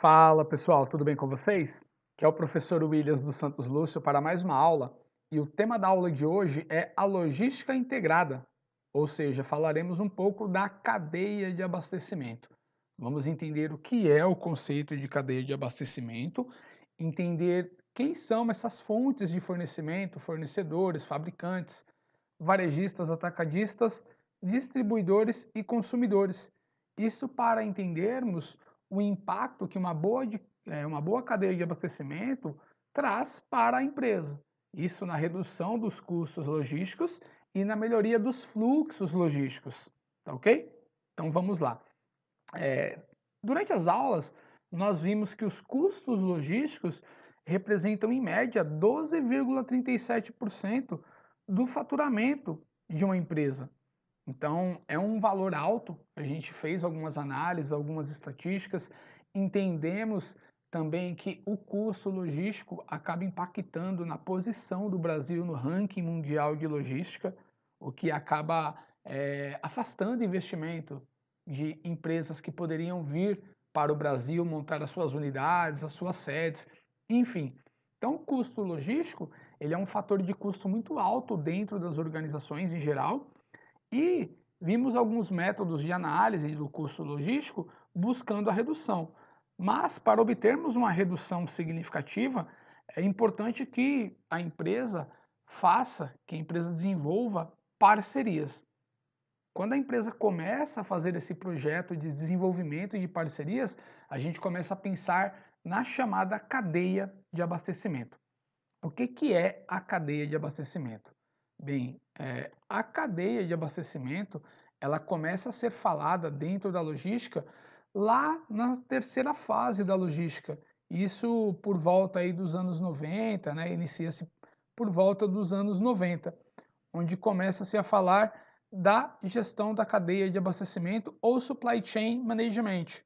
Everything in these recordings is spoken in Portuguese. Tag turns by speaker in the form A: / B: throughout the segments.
A: Fala pessoal, tudo bem com vocês? Que é o professor Williams dos Santos Lúcio para mais uma aula e o tema da aula de hoje é a logística integrada, ou seja, falaremos um pouco da cadeia de abastecimento. Vamos entender o que é o conceito de cadeia de abastecimento, entender quem são essas fontes de fornecimento, fornecedores, fabricantes, varejistas, atacadistas, distribuidores e consumidores. Isso para entendermos o impacto que uma boa cadeia de abastecimento traz para a empresa. Isso na redução dos custos logísticos e na melhoria dos fluxos logísticos. Tá ok? Então vamos lá. É, Durante as aulas, nós vimos que os custos logísticos representam, em média, 12,37% do faturamento de uma empresa. Então, é um valor alto. A gente fez algumas análises, algumas estatísticas, entendemos também que o custo logístico acaba impactando na posição do Brasil no ranking mundial de logística, o que acaba afastando investimento de empresas que poderiam vir para o Brasil montar as suas unidades, as suas sedes, enfim. Então, o custo logístico, ele é um fator de custo muito alto dentro das organizações em geral, e vimos alguns métodos de análise do custo logístico buscando a redução. Mas, para obtermos uma redução significativa, é importante que a empresa que a empresa desenvolva parcerias. Quando a empresa começa a fazer esse projeto de desenvolvimento de parcerias, a gente começa a pensar na chamada cadeia de abastecimento. O que é a cadeia de abastecimento? Bem, a cadeia de abastecimento, ela começa a ser falada dentro da logística lá na terceira fase da logística. Isso por volta aí dos anos 90, né? Inicia-se por volta dos anos 90, onde começa-se a falar da gestão da cadeia de abastecimento ou supply chain management,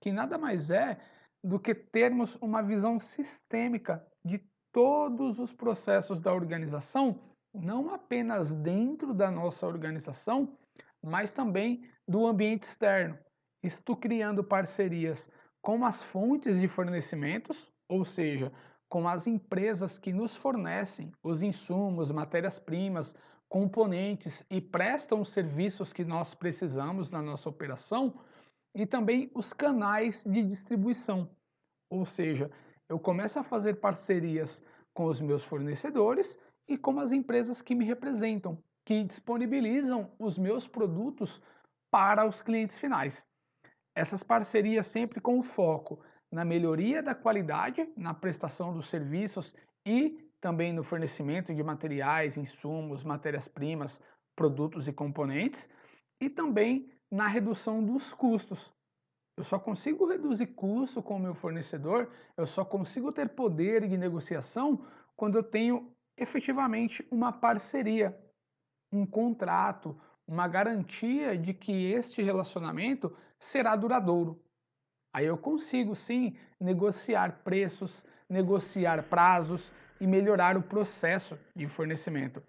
A: que nada mais é do que termos uma visão sistêmica de todos os processos da organização, não apenas dentro da nossa organização, mas também do ambiente externo. Estou criando parcerias com as fontes de fornecimentos, ou seja, com as empresas que nos fornecem os insumos, matérias-primas, componentes e prestam os serviços que nós precisamos na nossa operação, e também os canais de distribuição. Ou seja, eu começo a fazer parcerias com os meus fornecedores e com as empresas que me representam, que disponibilizam os meus produtos para os clientes finais. Essas parcerias sempre com foco na melhoria da qualidade, na prestação dos serviços e também no fornecimento de materiais, insumos, matérias-primas, produtos e componentes, e também na redução dos custos. Eu só consigo reduzir custo com o meu fornecedor, eu só consigo ter poder de negociação quando eu tenho efetivamente uma parceria, um contrato, uma garantia de que este relacionamento será duradouro. Aí eu consigo sim negociar preços, negociar prazos e melhorar o processo de fornecimento.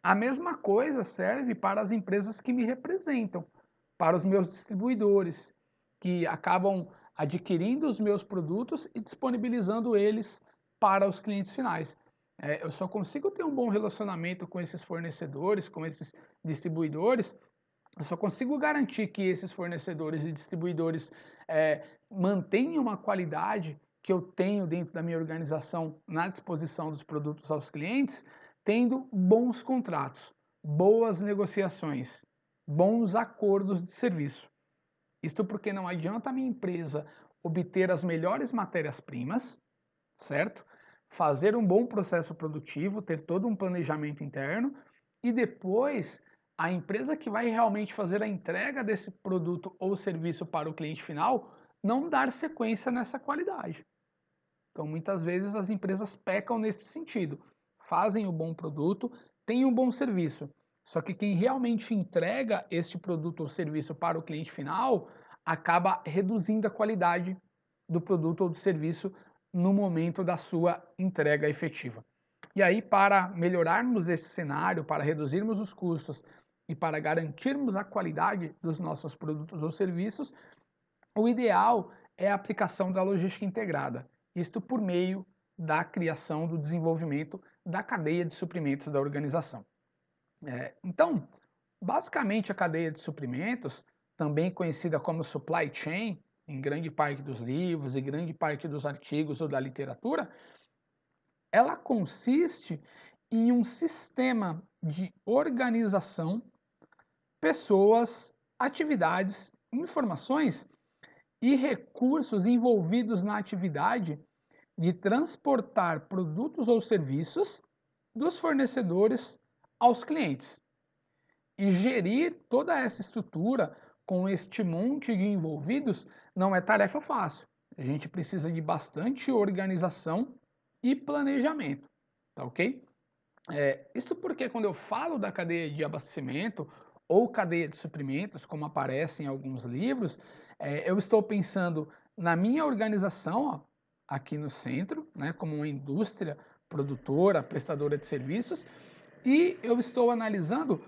A: A mesma coisa serve para as empresas que me representam, para os meus distribuidores, que acabam adquirindo os meus produtos e disponibilizando eles para os clientes finais. Eu só consigo ter um bom relacionamento com esses fornecedores, com esses distribuidores, eu só consigo garantir que esses fornecedores e distribuidores mantenham uma qualidade que eu tenho dentro da minha organização na disposição dos produtos aos clientes, tendo bons contratos, boas negociações, bons acordos de serviço. Isto porque não adianta a minha empresa obter as melhores matérias-primas, certo? Fazer um bom processo produtivo, ter todo um planejamento interno e depois a empresa que vai realmente fazer a entrega desse produto ou serviço para o cliente final não dar sequência nessa qualidade. Então, muitas vezes as empresas pecam nesse sentido. Fazem o bom produto, têm um bom serviço. Só que quem realmente entrega este produto ou serviço para o cliente final acaba reduzindo a qualidade do produto ou do serviço no momento da sua entrega efetiva. E aí, para melhorarmos esse cenário, para reduzirmos os custos e para garantirmos a qualidade dos nossos produtos ou serviços, o ideal é a aplicação da logística integrada, isto por meio da criação do desenvolvimento da cadeia de suprimentos da organização. Então, basicamente a cadeia de suprimentos, também conhecida como supply chain, em grande parte dos livros e grande parte dos artigos ou da literatura, ela consiste em um sistema de organização, pessoas, atividades, informações e recursos envolvidos na atividade de transportar produtos ou serviços dos fornecedores aos clientes. E gerir toda essa estrutura com este monte de envolvidos não é tarefa fácil. A gente precisa de bastante organização e planejamento, tá ok? Isso porque quando eu falo da cadeia de abastecimento ou cadeia de suprimentos, como aparece em alguns livros, eu estou pensando na minha organização, ó, aqui no centro, né, como uma indústria produtora, prestadora de serviços, e eu estou analisando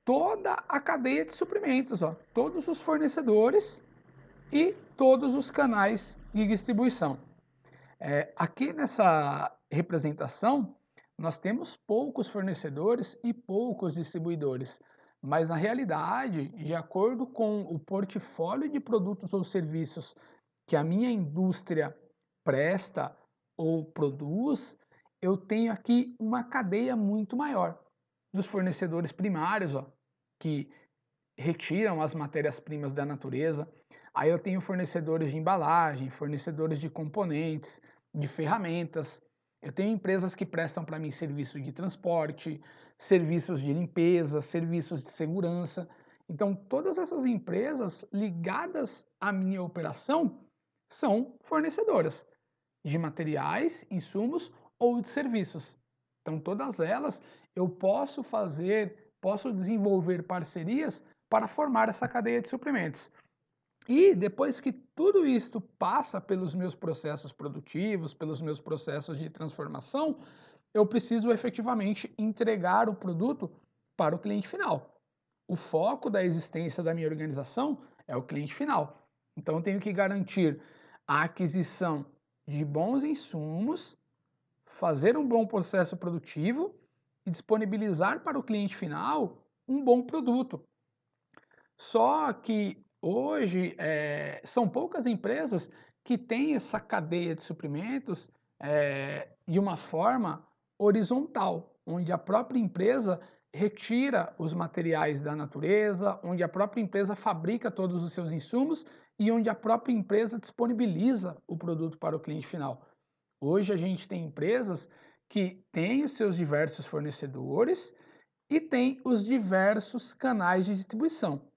A: toda a cadeia de suprimentos, ó, todos os fornecedores e todos os canais de distribuição. Aqui nessa representação, nós temos poucos fornecedores e poucos distribuidores, mas na realidade, de acordo com o portfólio de produtos ou serviços que a minha indústria presta ou produz, eu tenho aqui uma cadeia muito maior dos fornecedores primários, ó, que retiram as matérias-primas da natureza. Aí eu tenho fornecedores de embalagem, fornecedores de componentes, de ferramentas. Eu tenho empresas que prestam para mim serviço de transporte, serviços de limpeza, serviços de segurança. Então, todas essas empresas ligadas à minha operação são fornecedoras de materiais, insumos ou de serviços. Então, todas elas eu posso desenvolver parcerias para formar essa cadeia de suprimentos. E depois que tudo isto passa pelos meus processos produtivos, pelos meus processos de transformação, eu preciso efetivamente entregar o produto para o cliente final. O foco da existência da minha organização é o cliente final. Então eu tenho que garantir a aquisição de bons insumos, fazer um bom processo produtivo e disponibilizar para o cliente final um bom produto. Só que hoje são poucas empresas que têm essa cadeia de suprimentos de uma forma horizontal, onde a própria empresa retira os materiais da natureza, onde a própria empresa fabrica todos os seus insumos e onde a própria empresa disponibiliza o produto para o cliente final. Hoje a gente tem empresas que têm os seus diversos fornecedores e têm os diversos canais de distribuição.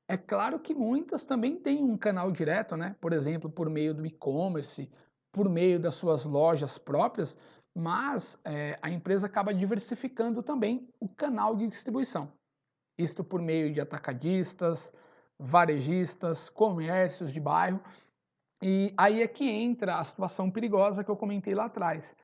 A: É claro que muitas também têm um canal direto, né? Por exemplo, por meio do e-commerce, por meio das suas lojas próprias, mas a empresa acaba diversificando também o canal de distribuição. Isto por meio de atacadistas, varejistas, comércios de bairro. E aí é que entra a situação perigosa que eu comentei lá atrás.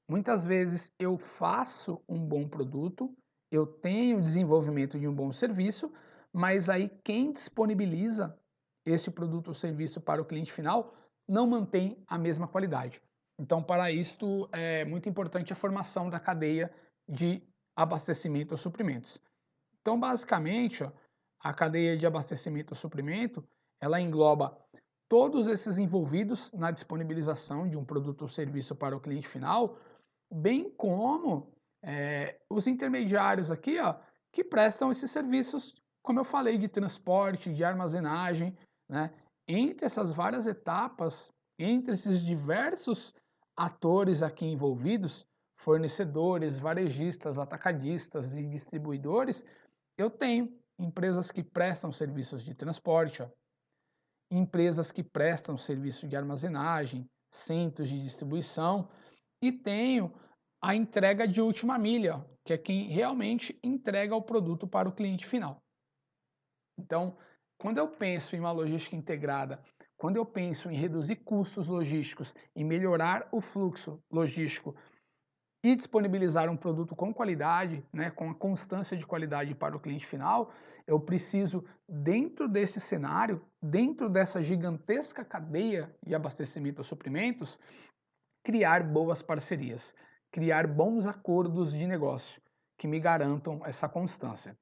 A: Muitas vezes eu faço um bom produto, eu tenho o desenvolvimento de um bom serviço, mas aí quem disponibiliza esse produto ou serviço para o cliente final não mantém a mesma qualidade. Então, para isto, é muito importante a formação da cadeia de abastecimento ou suprimentos. Então, basicamente, ó, a cadeia de abastecimento ou suprimento, ela engloba todos esses envolvidos na disponibilização de um produto ou serviço para o cliente final, bem como os intermediários aqui, ó, que prestam esses serviços, como eu falei, de transporte, de armazenagem, né? Entre essas várias etapas, entre esses diversos atores aqui envolvidos, fornecedores, varejistas, atacadistas e distribuidores, eu tenho empresas que prestam serviços de transporte, ó, empresas que prestam serviço de armazenagem, centros de distribuição e tenho a entrega de última milha, que é quem realmente entrega o produto para o cliente final. Então, quando eu penso em uma logística integrada, quando eu penso em reduzir custos logísticos e melhorar o fluxo logístico e disponibilizar um produto com qualidade, né, com a constância de qualidade para o cliente final, eu preciso, dentro desse cenário, dentro dessa gigantesca cadeia de abastecimento a suprimentos, criar boas parcerias, criar bons acordos de negócio que me garantam essa constância.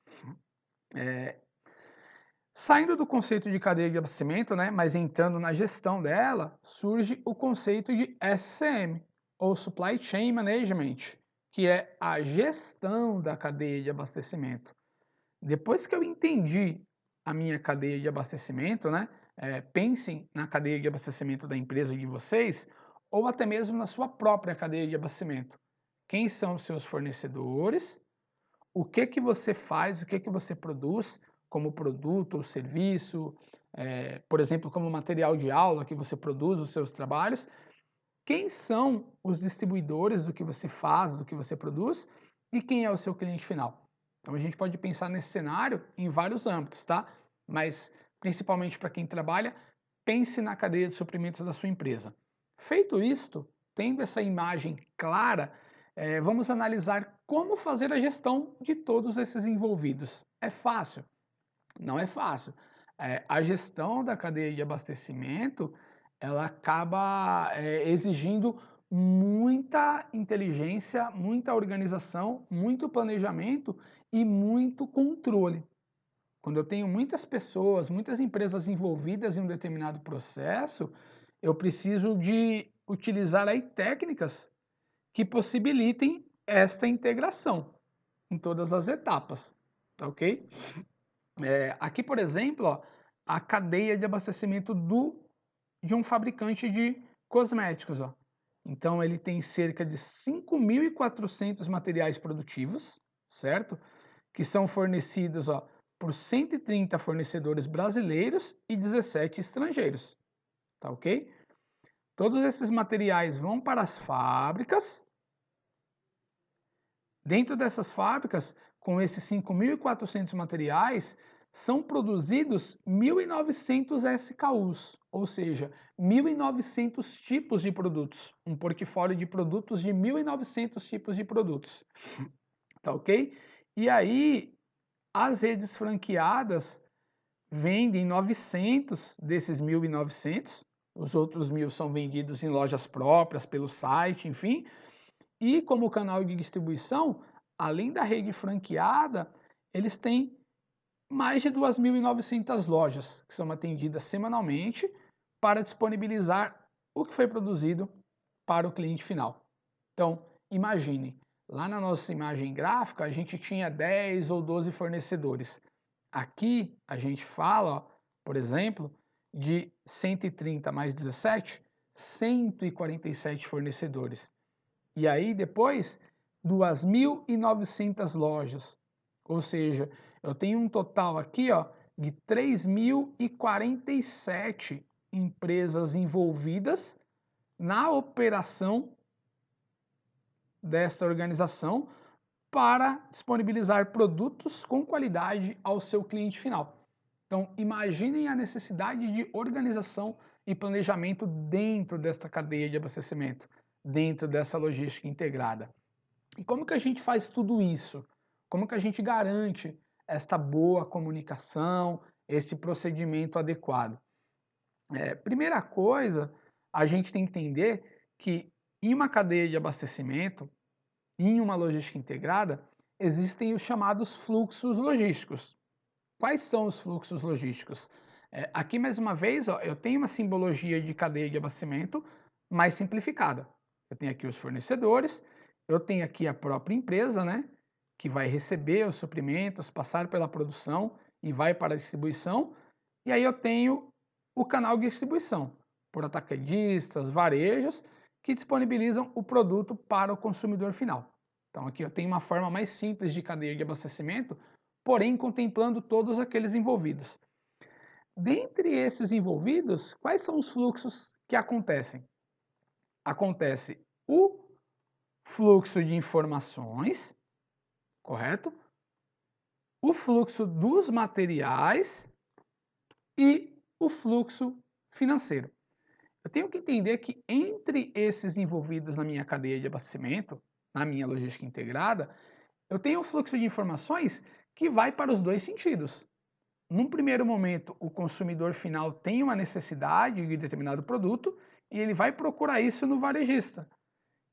A: Saindo do conceito de cadeia de abastecimento, né, mas entrando na gestão dela, surge o conceito de SCM, ou Supply Chain Management, que é a gestão da cadeia de abastecimento. Depois que eu entendi a minha cadeia de abastecimento, né, pensem na cadeia de abastecimento da empresa de vocês, ou até mesmo na sua própria cadeia de abastecimento. Quem são os seus fornecedores? O que que você faz, o que que você produz como produto ou serviço, por exemplo, como material de aula que você produz os seus trabalhos, quem são os distribuidores do que você faz, do que você produz e quem é o seu cliente final. Então a gente pode pensar nesse cenário em vários âmbitos, tá? Mas principalmente para quem trabalha, pense na cadeia de suprimentos da sua empresa. Feito isto, tendo essa imagem clara, vamos analisar como fazer a gestão de todos esses envolvidos. É fácil? Não é fácil. A gestão da cadeia de abastecimento, ela acaba exigindo muita inteligência, muita organização, muito planejamento e muito controle. Quando eu tenho muitas pessoas, muitas empresas envolvidas em um determinado processo, eu preciso de utilizar aí técnicas que possibilitem esta integração em todas as etapas, tá ok? Aqui, por exemplo, ó, a cadeia de abastecimento de um fabricante de cosméticos. Ó. Então, ele tem cerca de 5.400 materiais produtivos, certo? Que são fornecidos por 130 fornecedores brasileiros e 17 estrangeiros, tá ok? Todos esses materiais vão para as fábricas. Dentro dessas fábricas, com esses 5.400 materiais, são produzidos 1.900 SKUs, ou seja, 1.900 tipos de produtos, um portfólio de produtos de 1.900 tipos de produtos, tá ok? E aí, as redes franqueadas vendem 900 desses 1.900, os outros 1.000 são vendidos em lojas próprias, pelo site, enfim, e como canal de distribuição, além da rede franqueada, eles têm mais de 2.900 lojas que são atendidas semanalmente para disponibilizar o que foi produzido para o cliente final. Então, imagine, lá na nossa imagem gráfica, a gente tinha 10 ou 12 fornecedores. Aqui, a gente fala, ó, por exemplo, de 130 mais 17, 147 fornecedores. E aí depois 2.900 lojas. Ou seja, eu tenho um total aqui, ó, de 3.047 empresas envolvidas na operação desta organização para disponibilizar produtos com qualidade ao seu cliente final. Então, imaginem a necessidade de organização e planejamento dentro desta cadeia de abastecimento, dentro dessa logística integrada. E como que a gente faz tudo isso? Como que a gente garante esta boa comunicação, este procedimento adequado? Primeira coisa, a gente tem que entender que em uma cadeia de abastecimento, em uma logística integrada, existem os chamados fluxos logísticos. Quais são os fluxos logísticos? Aqui, mais uma vez, ó, eu tenho uma simbologia de cadeia de abastecimento mais simplificada. Eu tenho aqui os fornecedores, eu tenho aqui a própria empresa, né, que vai receber os suprimentos, passar pela produção e vai para a distribuição. E aí eu tenho o canal de distribuição, por atacadistas, varejos, que disponibilizam o produto para o consumidor final. Então aqui eu tenho uma forma mais simples de cadeia de abastecimento, porém contemplando todos aqueles envolvidos. Dentre esses envolvidos, quais são os fluxos que acontecem? Acontece o fluxo de informações, correto? O fluxo dos materiais e o fluxo financeiro. Eu tenho que entender que entre esses envolvidos na minha cadeia de abastecimento, na minha logística integrada, eu tenho um fluxo de informações que vai para os dois sentidos. Num primeiro momento, o consumidor final tem uma necessidade de determinado produto e ele vai procurar isso no varejista,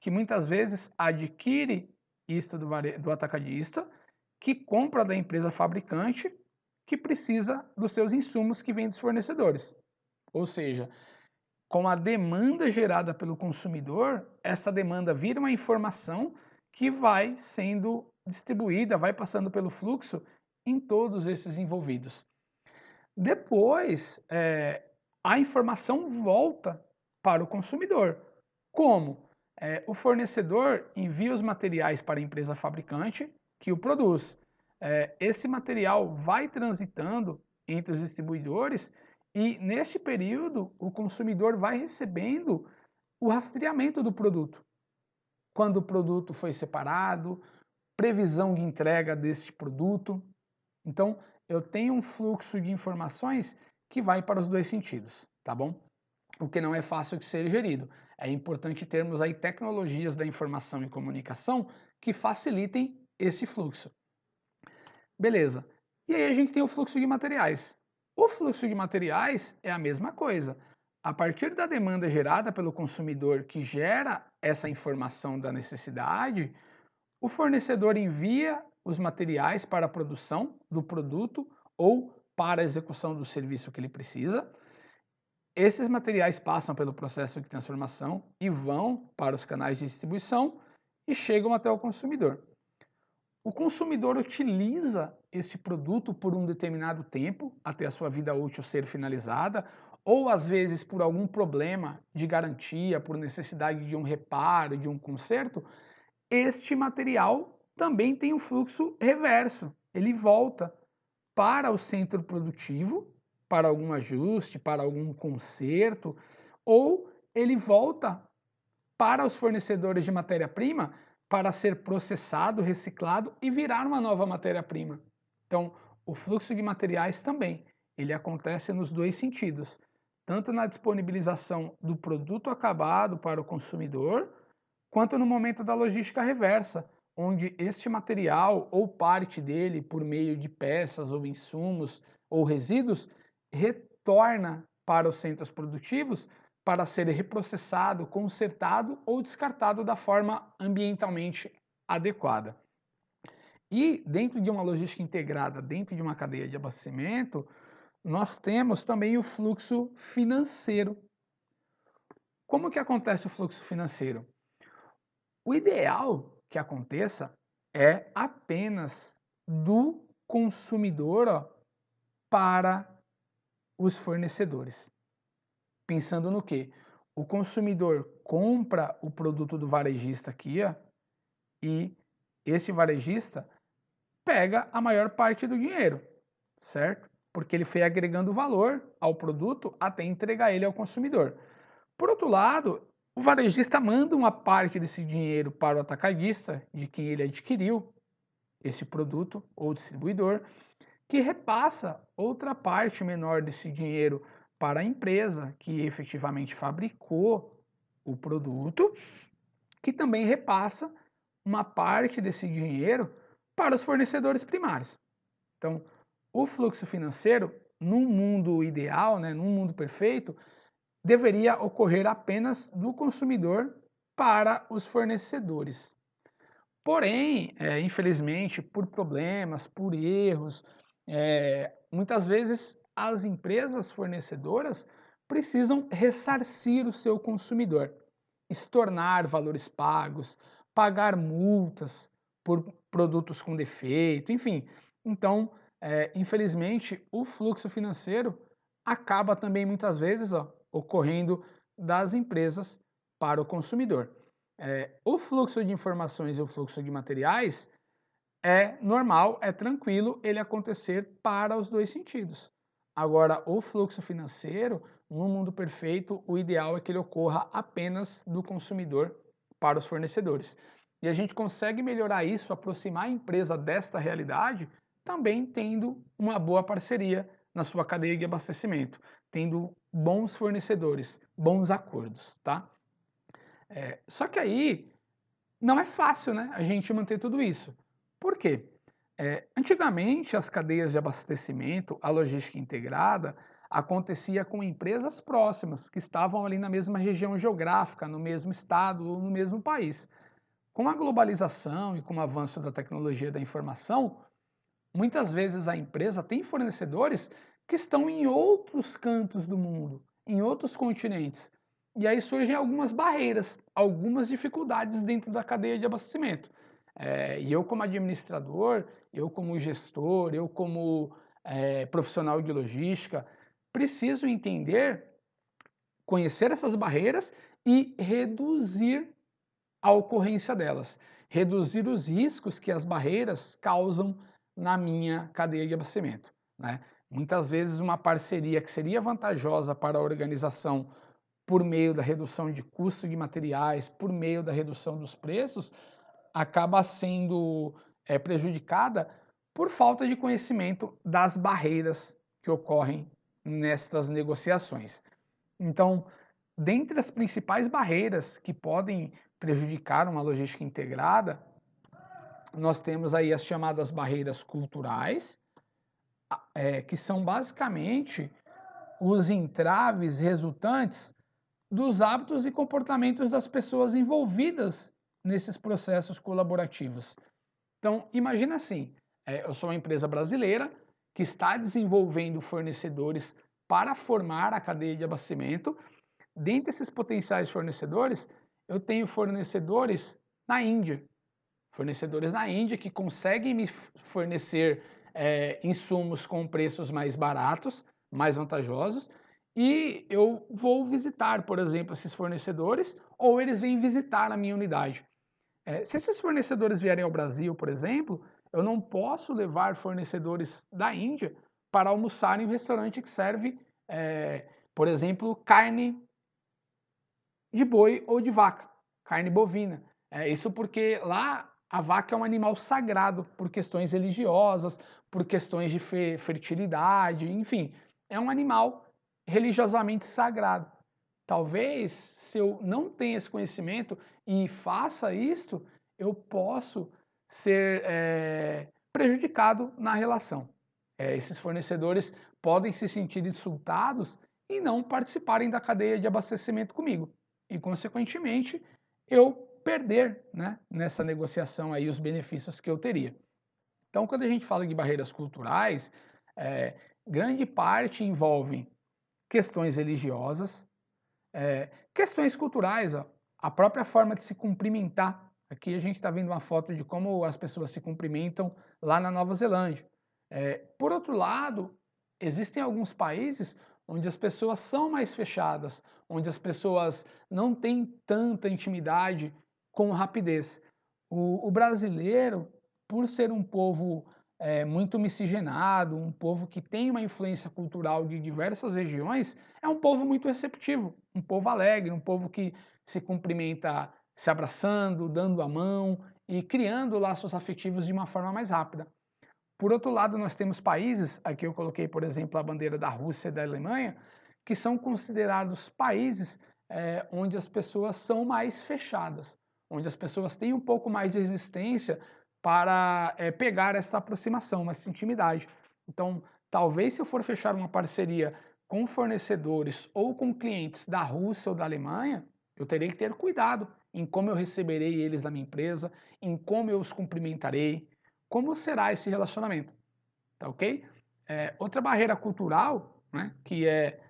A: que muitas vezes adquire isto do atacadista, que compra da empresa fabricante, que precisa dos seus insumos que vem dos fornecedores. Ou seja, com a demanda gerada pelo consumidor, essa demanda vira uma informação que vai sendo distribuída, vai passando pelo fluxo em todos esses envolvidos. Depois, a informação volta para o consumidor. Como? O fornecedor envia os materiais para a empresa fabricante que o produz. Esse material vai transitando entre os distribuidores e, neste período, o consumidor vai recebendo o rastreamento do produto. Quando o produto foi separado, previsão de entrega deste produto. Então, eu tenho um fluxo de informações que vai para os dois sentidos, tá bom? O que não é fácil de ser gerido. É importante termos aí tecnologias da informação e comunicação que facilitem esse fluxo. Beleza. E aí a gente tem o fluxo de materiais. O fluxo de materiais é a mesma coisa. A partir da demanda gerada pelo consumidor que gera essa informação da necessidade, o fornecedor envia os materiais para a produção do produto ou para a execução do serviço que ele precisa. Esses materiais passam pelo processo de transformação e vão para os canais de distribuição e chegam até o consumidor. O consumidor utiliza esse produto por um determinado tempo, até a sua vida útil ser finalizada, ou às vezes por algum problema de garantia, por necessidade de um reparo, de um conserto. Este material também tem um fluxo reverso. Ele volta para o centro produtivo, para algum ajuste, para algum conserto, ou ele volta para os fornecedores de matéria-prima para ser processado, reciclado e virar uma nova matéria-prima. Então, o fluxo de materiais também, ele acontece nos dois sentidos, tanto na disponibilização do produto acabado para o consumidor, quanto no momento da logística reversa, onde este material ou parte dele, por meio de peças ou insumos ou resíduos, retorna para os centros produtivos para ser reprocessado, consertado ou descartado da forma ambientalmente adequada. E dentro de uma logística integrada, dentro de uma cadeia de abastecimento, nós temos também o fluxo financeiro. Como que acontece o fluxo financeiro? O ideal que aconteça é apenas do consumidor, para os fornecedores. Pensando no quê? O consumidor compra o produto do varejista aqui, e esse varejista pega a maior parte do dinheiro, certo? Porque ele foi agregando valor ao produto até entregar ele ao consumidor. Por outro lado, o varejista manda uma parte desse dinheiro para o atacadista, de quem ele adquiriu esse produto, ou distribuidor, que repassa outra parte menor desse dinheiro para a empresa que efetivamente fabricou o produto, que também repassa uma parte desse dinheiro para os fornecedores primários. Então, o fluxo financeiro, num mundo ideal, né, num mundo perfeito, deveria ocorrer apenas do consumidor para os fornecedores. Porém, infelizmente, por problemas, por erros, muitas vezes as empresas fornecedoras precisam ressarcir o seu consumidor, estornar valores pagos, pagar multas por produtos com defeito, enfim. Então, infelizmente, o fluxo financeiro acaba também muitas vezes ocorrendo das empresas para o consumidor. O fluxo de informações e o fluxo de materiais é normal, é tranquilo ele acontecer para os dois sentidos. Agora, o fluxo financeiro, no mundo perfeito, o ideal é que ele ocorra apenas do consumidor para os fornecedores. E a gente consegue melhorar isso, aproximar a empresa desta realidade, também tendo uma boa parceria na sua cadeia de abastecimento, tendo bons fornecedores, bons acordos, tá? Só que aí não é fácil, né, a gente manter tudo isso. Por quê? Antigamente, as cadeias de abastecimento, a logística integrada, acontecia com empresas próximas, que estavam ali na mesma região geográfica, no mesmo estado ou no mesmo país. Com a globalização e com o avanço da tecnologia da informação, muitas vezes a empresa tem fornecedores que estão em outros cantos do mundo, em outros continentes. E aí surgem algumas barreiras, algumas dificuldades dentro da cadeia de abastecimento. E eu, como administrador, eu, como gestor, eu, como profissional de logística, preciso entender, conhecer essas barreiras e reduzir a ocorrência delas, reduzir os riscos que as barreiras causam na minha cadeia de abastecimento, né? Muitas vezes uma parceria que seria vantajosa para a organização por meio da redução de custo de materiais, por meio da redução dos preços, acaba sendo prejudicada por falta de conhecimento das barreiras que ocorrem nestas negociações. Então, dentre as principais barreiras que podem prejudicar uma logística integrada, nós temos aí as chamadas barreiras culturais, que são basicamente os entraves resultantes dos hábitos e comportamentos das pessoas envolvidas nesses processos colaborativos. Então, imagina assim, eu sou uma empresa brasileira que está desenvolvendo fornecedores para formar a cadeia de abastecimento. Dentre esses potenciais fornecedores, eu tenho fornecedores na Índia. Fornecedores na Índia que conseguem me fornecer insumos com preços mais baratos, mais vantajosos, e eu vou visitar, por exemplo, esses fornecedores, ou eles vêm visitar a minha unidade. Se esses fornecedores vierem ao Brasil, por exemplo, eu não posso levar fornecedores da Índia para almoçar em um restaurante que serve, por exemplo, carne de boi ou de vaca, carne bovina. Isso porque lá a vaca é um animal sagrado por questões religiosas, por questões de fertilidade, enfim, é um animal religiosamente sagrado. Talvez, se eu não tenha esse conhecimento e faça isto, eu posso ser prejudicado na relação. Esses fornecedores podem se sentir insultados e não participarem da cadeia de abastecimento comigo. E, consequentemente, eu perder, né, nessa negociação aí os benefícios que eu teria. Então, quando a gente fala de barreiras culturais, grande parte envolve questões religiosas, questões culturais, ó, a própria forma de se cumprimentar. Aqui a gente está vendo uma foto de como as pessoas se cumprimentam lá na Nova Zelândia. Por outro lado, existem alguns países onde as pessoas são mais fechadas, onde as pessoas não têm tanta intimidade com rapidez. O brasileiro, por ser um povo muito miscigenado, um povo que tem uma influência cultural de diversas regiões, é um povo muito receptivo, um povo alegre, um povo que se cumprimenta se abraçando, dando a mão e criando laços afetivos de uma forma mais rápida. Por outro lado, nós temos países, aqui eu coloquei, por exemplo, a bandeira da Rússia e da Alemanha, que são considerados países onde as pessoas são mais fechadas, onde as pessoas têm um pouco mais de resistência para pegar essa aproximação, essa intimidade. Então, talvez se eu for fechar uma parceria com fornecedores ou com clientes da Rússia ou da Alemanha, eu terei que ter cuidado em como eu receberei eles na minha empresa, em como eu os cumprimentarei, como será esse relacionamento, tá ok? Outra barreira cultural, né, que é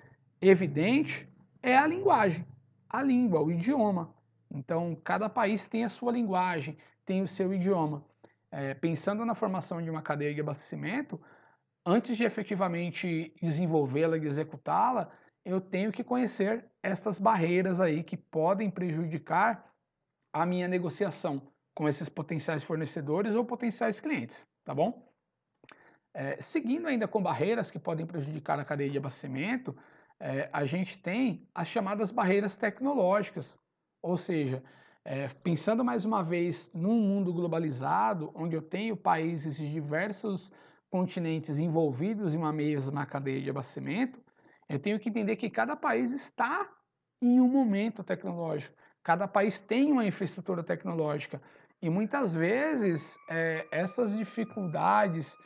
A: evidente, é a linguagem, a língua, o idioma. Então, cada país tem a sua linguagem, tem o seu idioma. Pensando na formação de uma cadeia de abastecimento, antes de efetivamente desenvolvê-la e executá-la, eu tenho que conhecer essas barreiras aí que podem prejudicar a minha negociação com esses potenciais fornecedores ou potenciais clientes, tá bom? Seguindo ainda com barreiras que podem prejudicar a cadeia de abastecimento, a gente tem as chamadas barreiras tecnológicas, ou seja, pensando mais uma vez num mundo globalizado, onde eu tenho países de diversos continentes envolvidos em uma mesma cadeia de abastecimento, eu tenho que entender que cada país está em um momento tecnológico. Cada país tem uma infraestrutura tecnológica e muitas vezes essas dificuldades,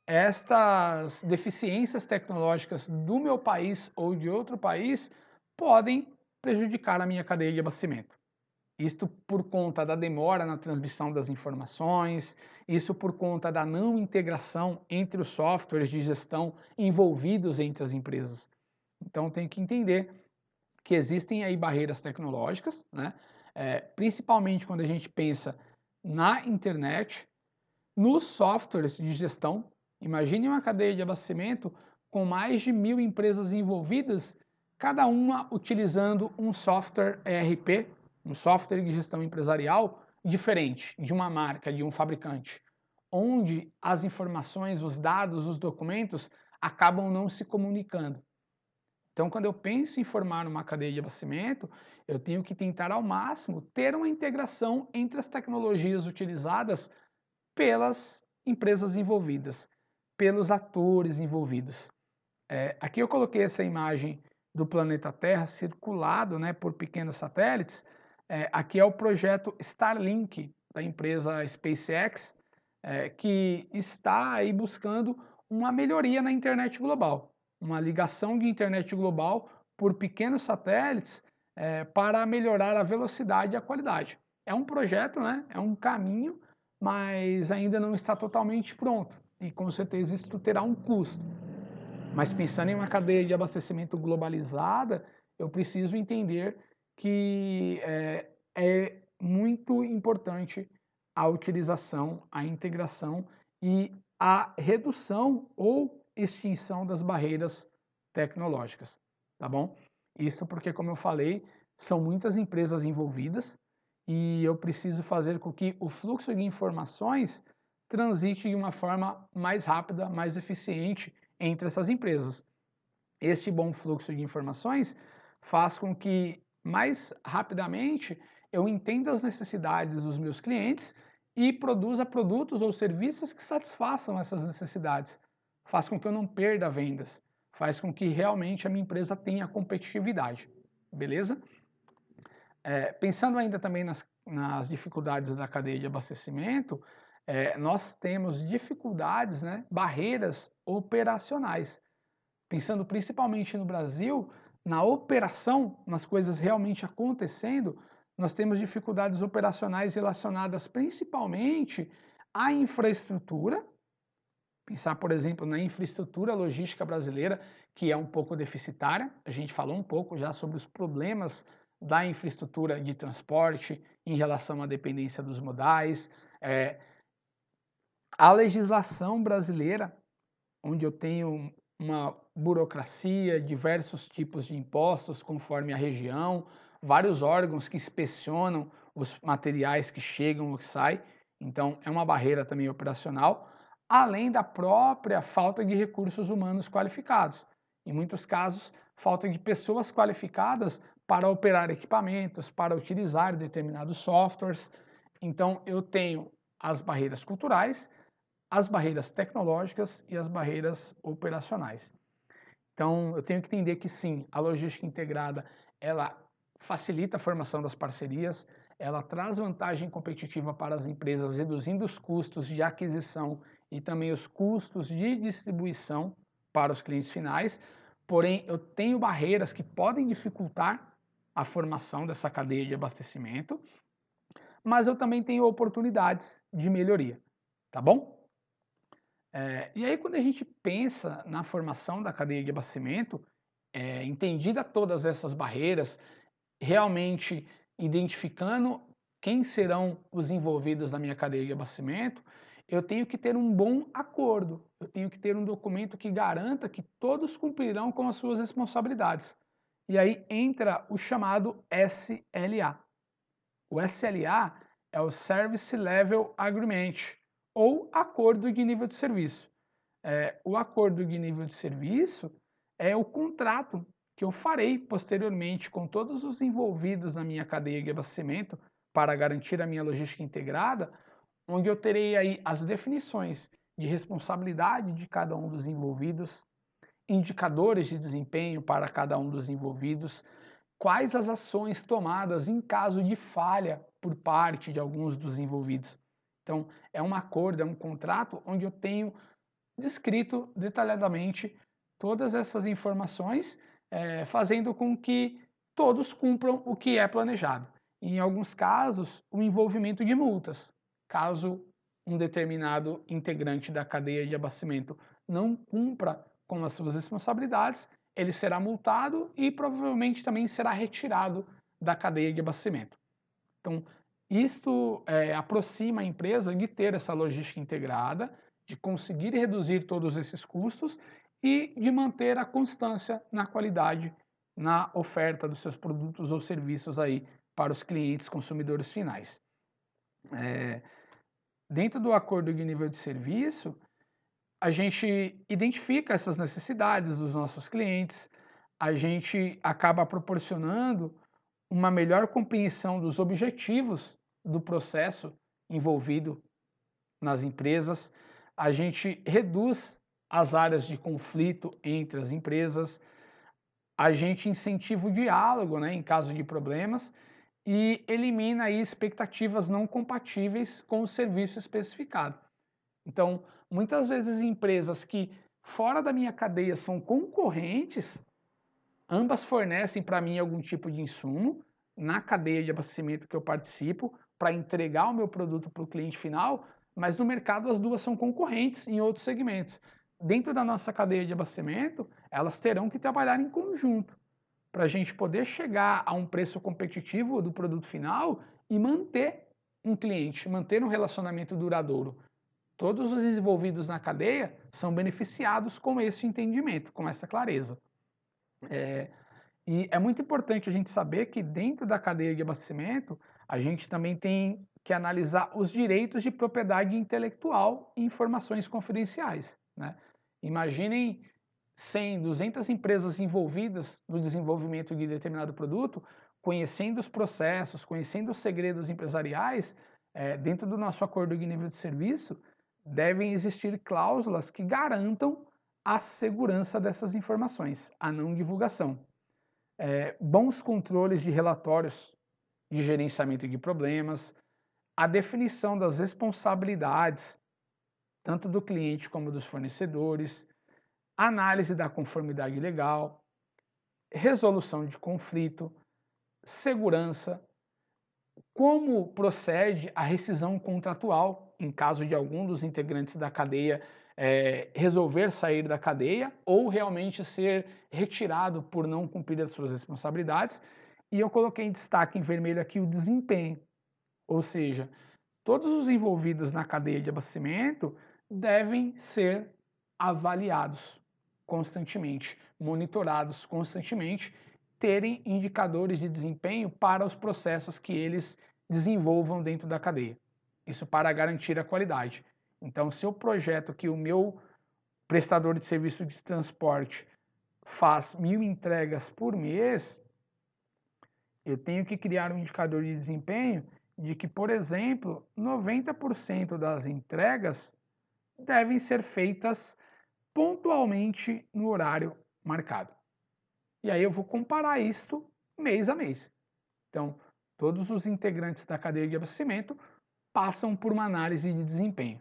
A: estas deficiências tecnológicas do meu país ou de outro país podem prejudicar a minha cadeia de abastecimento. Isto por conta da demora na transmissão das informações, isso por conta da não integração entre os softwares de gestão envolvidos entre as empresas. Então tem que entender que existem aí barreiras tecnológicas, né? Principalmente quando a gente pensa na internet, nos softwares de gestão. Imagine uma cadeia de abastecimento com mais de 1.000 empresas envolvidas, cada uma utilizando um software ERP, um software de gestão empresarial diferente de uma marca, de um fabricante, onde as informações, os dados, os documentos acabam não se comunicando. Então, quando eu penso em formar uma cadeia de abastecimento, eu tenho que tentar ao máximo ter uma integração entre as tecnologias utilizadas pelas empresas envolvidas, pelos atores envolvidos. Aqui eu coloquei essa imagem do planeta Terra circulado, né, por pequenos satélites. Aqui é o projeto Starlink da empresa SpaceX, que está aí buscando uma melhoria na internet global, uma ligação de internet global por pequenos satélites para melhorar a velocidade e a qualidade. É um projeto, né, é um caminho, mas ainda não está totalmente pronto e com certeza isso terá um custo. Mas pensando em uma cadeia de abastecimento globalizada, eu preciso entender que é muito importante a utilização, a integração e a redução ou extinção das barreiras tecnológicas, tá bom? Isso porque, como eu falei, são muitas empresas envolvidas e eu preciso fazer com que o fluxo de informações transite de uma forma mais rápida, mais eficiente entre essas empresas. Este bom fluxo de informações faz com que mais rapidamente eu entenda as necessidades dos meus clientes e produza produtos ou serviços que satisfaçam essas necessidades. Faz com que eu não perda vendas, faz com que realmente a minha empresa tenha competitividade, beleza? Pensando ainda também nas dificuldades da cadeia de abastecimento, nós temos dificuldades, né, barreiras operacionais. Pensando principalmente no Brasil, na operação, nas coisas realmente acontecendo, nós temos dificuldades operacionais relacionadas principalmente à infraestrutura. Pensar, por exemplo, na infraestrutura logística brasileira, que é um pouco deficitária. A gente falou um pouco já sobre os problemas da infraestrutura de transporte em relação à dependência dos modais. A legislação brasileira, onde eu tenho uma burocracia, diversos tipos de impostos conforme a região, vários órgãos que inspecionam os materiais que chegam ou que saem, então é uma barreira também operacional, além da própria falta de recursos humanos qualificados. Em muitos casos, falta de pessoas qualificadas para operar equipamentos, para utilizar determinados softwares. Então eu tenho as barreiras culturais, as barreiras tecnológicas e as barreiras operacionais. Então, eu tenho que entender que sim, a logística integrada, ela facilita a formação das parcerias, ela traz vantagem competitiva para as empresas, reduzindo os custos de aquisição e também os custos de distribuição para os clientes finais. Porém, eu tenho barreiras que podem dificultar a formação dessa cadeia de abastecimento, mas eu também tenho oportunidades de melhoria, tá bom? E aí, quando a gente pensa na formação da cadeia de abastecimento, entendida todas essas barreiras, realmente identificando quem serão os envolvidos na minha cadeia de abastecimento, eu tenho que ter um bom acordo, eu tenho que ter um documento que garanta que todos cumprirão com as suas responsabilidades. E aí entra o chamado SLA. O SLA é o Service Level Agreement, ou Acordo de Nível de Serviço. O acordo de nível de serviço é o contrato que eu farei posteriormente com todos os envolvidos na minha cadeia de abastecimento para garantir a minha logística integrada, onde eu terei aí as definições de responsabilidade de cada um dos envolvidos, indicadores de desempenho para cada um dos envolvidos, quais as ações tomadas em caso de falha por parte de alguns dos envolvidos. Então, é um acordo, é um contrato onde eu tenho descrito detalhadamente todas essas informações, fazendo com que todos cumpram o que é planejado. E, em alguns casos, o envolvimento de multas, caso um determinado integrante da cadeia de abastecimento não cumpra com as suas responsabilidades, ele será multado e provavelmente também será retirado da cadeia de abastecimento. Então, isto aproxima a empresa de ter essa logística integrada, de conseguir reduzir todos esses custos e de manter a constância na qualidade, na oferta dos seus produtos ou serviços aí para os clientes consumidores finais. Dentro do acordo de nível de serviço, a gente identifica essas necessidades dos nossos clientes, a gente acaba proporcionando uma melhor compreensão dos objetivos do processo envolvido nas empresas, a gente reduz as áreas de conflito entre as empresas, a gente incentiva o diálogo, né, em caso de problemas e elimina aí expectativas não compatíveis com o serviço especificado. Então, muitas vezes empresas que fora da minha cadeia são concorrentes, ambas fornecem para mim algum tipo de insumo na cadeia de abastecimento que eu participo para entregar o meu produto para o cliente final, mas no mercado as duas são concorrentes em outros segmentos. Dentro da nossa cadeia de abastecimento, elas terão que trabalhar em conjunto para a gente poder chegar a um preço competitivo do produto final e manter um cliente, manter um relacionamento duradouro. Todos os envolvidos na cadeia são beneficiados com esse entendimento, com essa clareza. E é muito importante a gente saber que dentro da cadeia de abastecimento, a gente também tem que analisar os direitos de propriedade intelectual e informações confidenciais, né? Imaginem 100, 200 empresas envolvidas no desenvolvimento de determinado produto, conhecendo os processos, conhecendo os segredos empresariais, dentro do nosso acordo de nível de serviço, devem existir cláusulas que garantam a segurança dessas informações, a não divulgação. Bons controles de relatórios de gerenciamento de problemas, a definição das responsabilidades, tanto do cliente como dos fornecedores, análise da conformidade legal, resolução de conflito, segurança, como procede a rescisão contratual em caso de algum dos integrantes da cadeia resolver sair da cadeia ou realmente ser retirado por não cumprir as suas responsabilidades. E eu coloquei em destaque em vermelho aqui o desempenho, ou seja, todos os envolvidos na cadeia de abastecimento devem ser avaliados constantemente, monitorados constantemente, terem indicadores de desempenho para os processos que eles desenvolvam dentro da cadeia. Isso para garantir a qualidade. Então, se eu projeto que o meu prestador de serviço de transporte faz 1000 entregas por mês, eu tenho que criar um indicador de desempenho de que, por exemplo, 90% das entregas devem ser feitas pontualmente no horário marcado. E aí eu vou comparar isto mês a mês. Então, todos os integrantes da cadeia de abastecimento passam por uma análise de desempenho.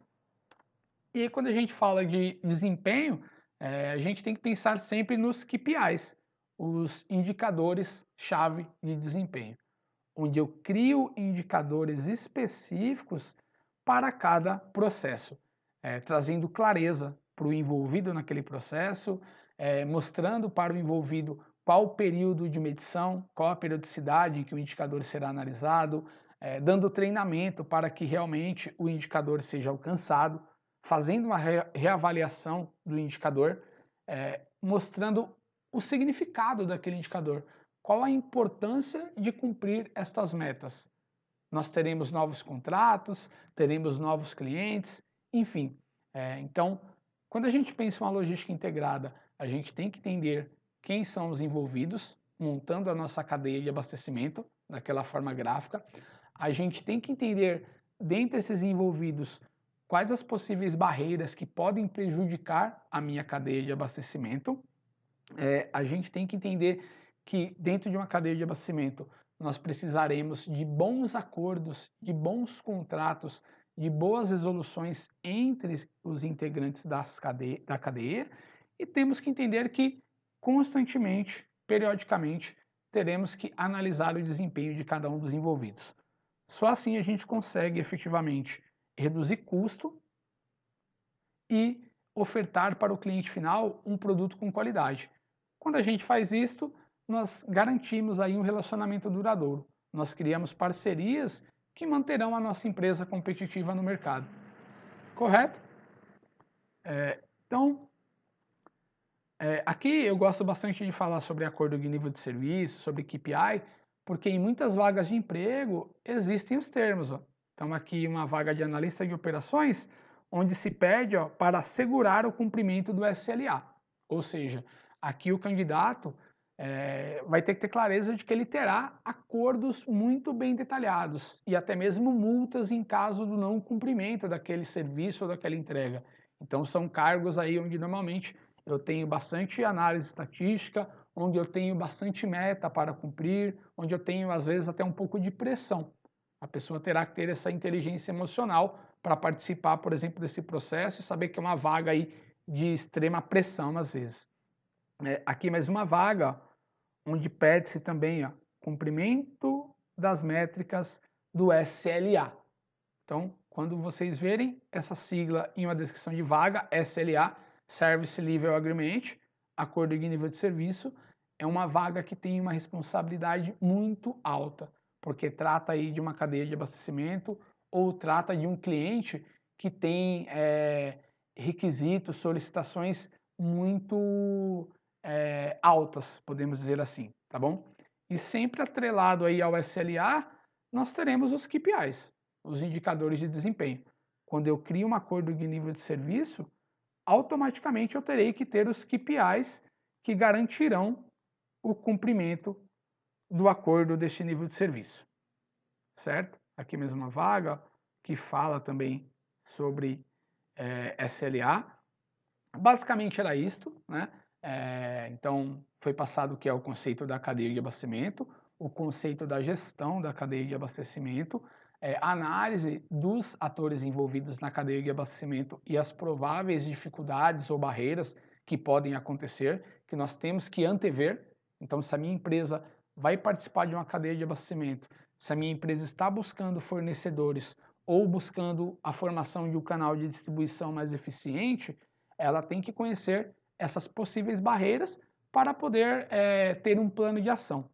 A: E aí, quando a gente fala de desempenho, a gente tem que pensar sempre nos KPIs, os indicadores-chave de desempenho, onde eu crio indicadores específicos para cada processo, trazendo clareza para o envolvido naquele processo, mostrando para o envolvido qual o período de medição, qual a periodicidade em que o indicador será analisado, dando treinamento para que realmente o indicador seja alcançado, fazendo uma reavaliação do indicador, mostrando o significado daquele indicador, qual a importância de cumprir estas metas. Nós teremos novos contratos, teremos novos clientes, enfim. Então, quando a gente pensa em uma logística integrada, a gente tem que entender quem são os envolvidos, montando a nossa cadeia de abastecimento, daquela forma gráfica. A gente tem que entender, dentre esses envolvidos, quais as possíveis barreiras que podem prejudicar a minha cadeia de abastecimento. A gente tem que entender que dentro de uma cadeia de abastecimento nós precisaremos de bons acordos, de bons contratos, de boas resoluções entre os integrantes da cadeia, e temos que entender que constantemente, periodicamente, teremos que analisar o desempenho de cada um dos envolvidos. Só assim a gente consegue efetivamente reduzir custo e ofertar para o cliente final um produto com qualidade. Quando a gente faz isto, nós garantimos aí um relacionamento duradouro. Nós criamos parcerias que manterão a nossa empresa competitiva no mercado. Correto? Então, aqui eu gosto bastante de falar sobre acordo de nível de serviço, sobre KPI, porque em muitas vagas de emprego existem os termos. Ó. Então, aqui uma vaga de analista de operações, onde se pede para assegurar o cumprimento do SLA. Ou seja, aqui o candidato vai ter que ter clareza de que ele terá acordos muito bem detalhados e até mesmo multas em caso do não cumprimento daquele serviço ou daquela entrega. Então, são cargos aí onde normalmente eu tenho bastante análise estatística, onde eu tenho bastante meta para cumprir, onde eu tenho, às vezes, até um pouco de pressão. A pessoa terá que ter essa inteligência emocional para participar, por exemplo, desse processo e saber que é uma vaga aí de extrema pressão, às vezes. Aqui mais uma vaga, onde pede-se também cumprimento das métricas do SLA. Então, quando vocês verem essa sigla em uma descrição de vaga, SLA, Service Level Agreement, acordo de nível de serviço, é uma vaga que tem uma responsabilidade muito alta, porque trata aí de uma cadeia de abastecimento ou trata de um cliente que tem requisitos, solicitações muito altas, podemos dizer assim, tá bom? E sempre atrelado aí ao SLA, nós teremos os KPIs, os indicadores de desempenho. Quando eu crio um acordo de nível de serviço, automaticamente eu terei que ter os KPIs que garantirão o cumprimento do acordo deste nível de serviço, certo? Aqui mesmo uma vaga que fala também sobre SLA. Basicamente era isto, né? Então, foi passado o que é o conceito da cadeia de abastecimento, o conceito da gestão da cadeia de abastecimento, a análise dos atores envolvidos na cadeia de abastecimento e as prováveis dificuldades ou barreiras que podem acontecer, que nós temos que antever. Então, se a minha empresa vai participar de uma cadeia de abastecimento, se a minha empresa está buscando fornecedores ou buscando a formação de um canal de distribuição mais eficiente, ela tem que conhecer essas possíveis barreiras para poder ter um plano de ação.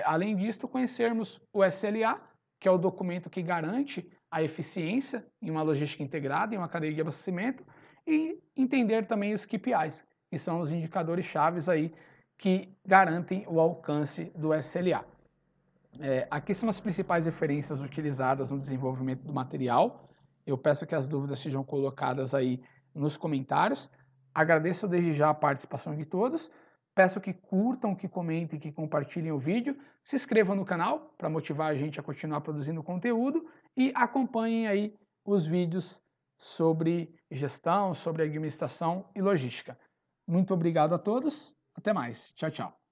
A: Além disso, conhecermos o SLA, que é o documento que garante a eficiência em uma logística integrada, em uma cadeia de abastecimento, e entender também os KPIs, que são os indicadores chaves aí que garantem o alcance do SLA. Aqui são as principais referências utilizadas no desenvolvimento do material. Eu peço que as dúvidas sejam colocadas aí nos comentários. Agradeço desde já a participação de todos. Peço que curtam, que comentem, que compartilhem o vídeo. Se inscrevam no canal para motivar a gente a continuar produzindo conteúdo e acompanhem aí os vídeos sobre gestão, sobre administração e logística. Muito obrigado a todos. Até mais. Tchau, tchau.